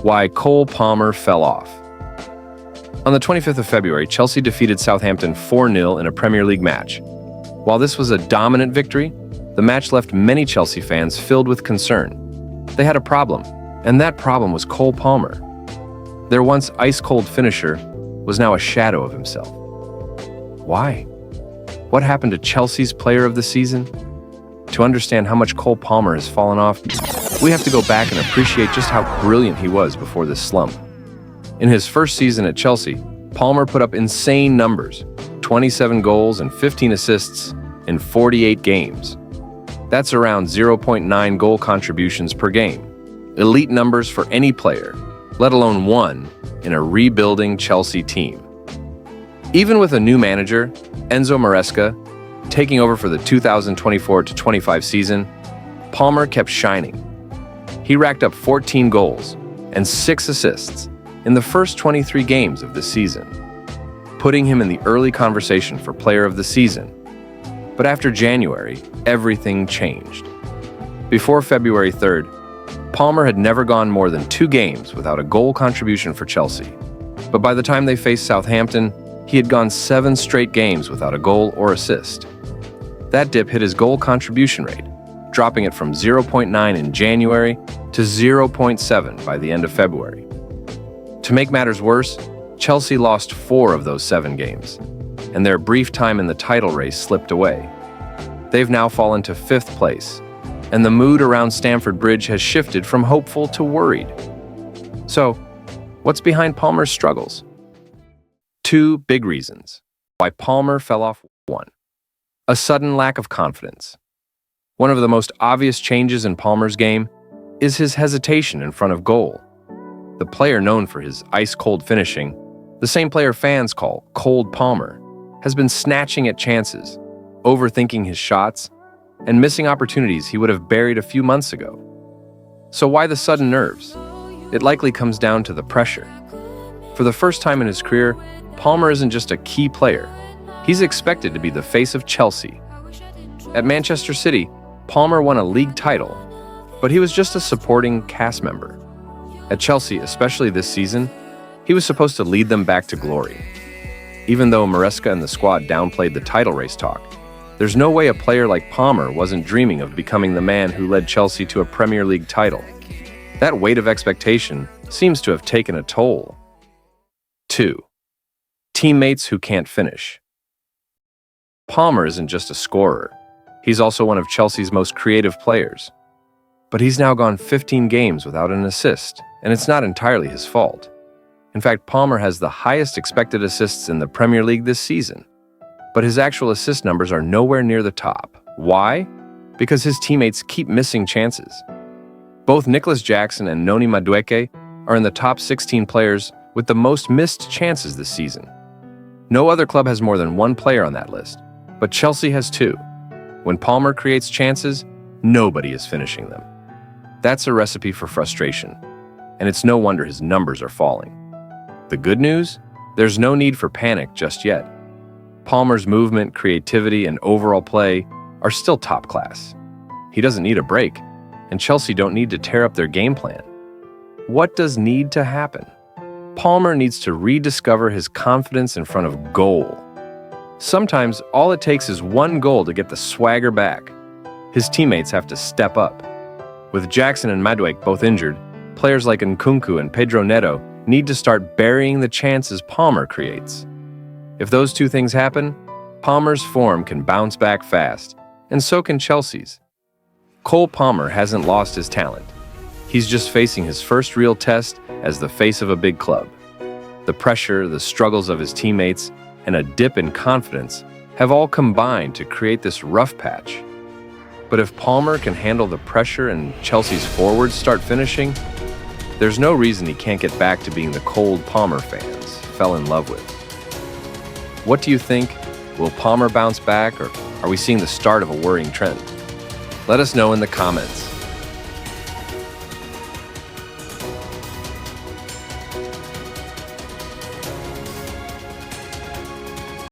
Why Cole Palmer fell off. On the 25th of February, Chelsea defeated Southampton 4-0 in a Premier League match. While this was a dominant victory, the match left many Chelsea fans filled with concern. They had a problem, and that problem was Cole Palmer. Their once ice-cold finisher was now a shadow of himself. Why? What happened to Chelsea's player of the season? To understand how much Cole Palmer has fallen off, we have to go back and appreciate just how brilliant he was before this slump. In his first season at Chelsea, Palmer put up insane numbers, 27 goals and 15 assists in 48 games. That's around 0.9 goal contributions per game. Elite numbers for any player, let alone one in a rebuilding Chelsea team. Even with a new manager, Enzo Maresca, taking over for the 2024-25 season, Palmer kept shining. He racked up 14 goals and 6 assists in the first 23 games of the season, putting him in the early conversation for Player of the Season. But after January, everything changed. Before February 3rd, Palmer had never gone more than 2 games without a goal contribution for Chelsea. But by the time they faced Southampton, he had gone 7 straight games without a goal or assist. That dip hit his goal contribution rate, dropping it from 0.9 in January to 0.7 by the end of February. To make matters worse, Chelsea lost 4 of those 7 games, and their brief time in the title race slipped away. They've now fallen to 5th place, and the mood around Stamford Bridge has shifted from hopeful to worried. So, what's behind Palmer's struggles? 2 big reasons why Palmer fell off. 1. A sudden lack of confidence. One of the most obvious changes in Palmer's game is his hesitation in front of goal. The player known for his ice-cold finishing, the same player fans call Cold Palmer, has been snatching at chances, overthinking his shots, and missing opportunities he would have buried a few months ago. So why the sudden nerves? It likely comes down to the pressure. For the first time in his career, Palmer isn't just a key player. He's expected to be the face of Chelsea. At Manchester City, Palmer won a league title, but he was just a supporting cast member. At Chelsea, especially this season, he was supposed to lead them back to glory. Even though Maresca and the squad downplayed the title race talk, there's no way a player like Palmer wasn't dreaming of becoming the man who led Chelsea to a Premier League title. That weight of expectation seems to have taken a toll. 2. Teammates who can't finish. Palmer isn't just a scorer. He's also one of Chelsea's most creative players. But he's now gone 15 games without an assist, and it's not entirely his fault. In fact, Palmer has the highest expected assists in the Premier League this season. But his actual assist numbers are nowhere near the top. Why? Because his teammates keep missing chances. Both Nicholas Jackson and Noni Madueke are in the top 16 players with the most missed chances this season. No other club has more than 1 player on that list, but Chelsea has 2. When Palmer creates chances, nobody is finishing them. That's a recipe for frustration, and it's no wonder his numbers are falling. The good news? There's no need for panic just yet. Palmer's movement, creativity, and overall play are still top class. He doesn't need a break, and Chelsea don't need to tear up their game plan. What does need to happen? Palmer needs to rediscover his confidence in front of goal. Sometimes all it takes is 1 goal to get the swagger back. His teammates have to step up. With Jackson and Madueke both injured, players like Nkunku and Pedro Neto need to start burying the chances Palmer creates. If those 2 things happen, Palmer's form can bounce back fast, and so can Chelsea's. Cole Palmer hasn't lost his talent. He's just facing his first real test as the face of a big club. The pressure, the struggles of his teammates, and a dip in confidence have all combined to create this rough patch. But if Palmer can handle the pressure and Chelsea's forwards start finishing, there's no reason he can't get back to being the cold Palmer fans fell in love with. What do you think? Will Palmer bounce back, or are we seeing the start of a worrying trend? Let us know in the comments.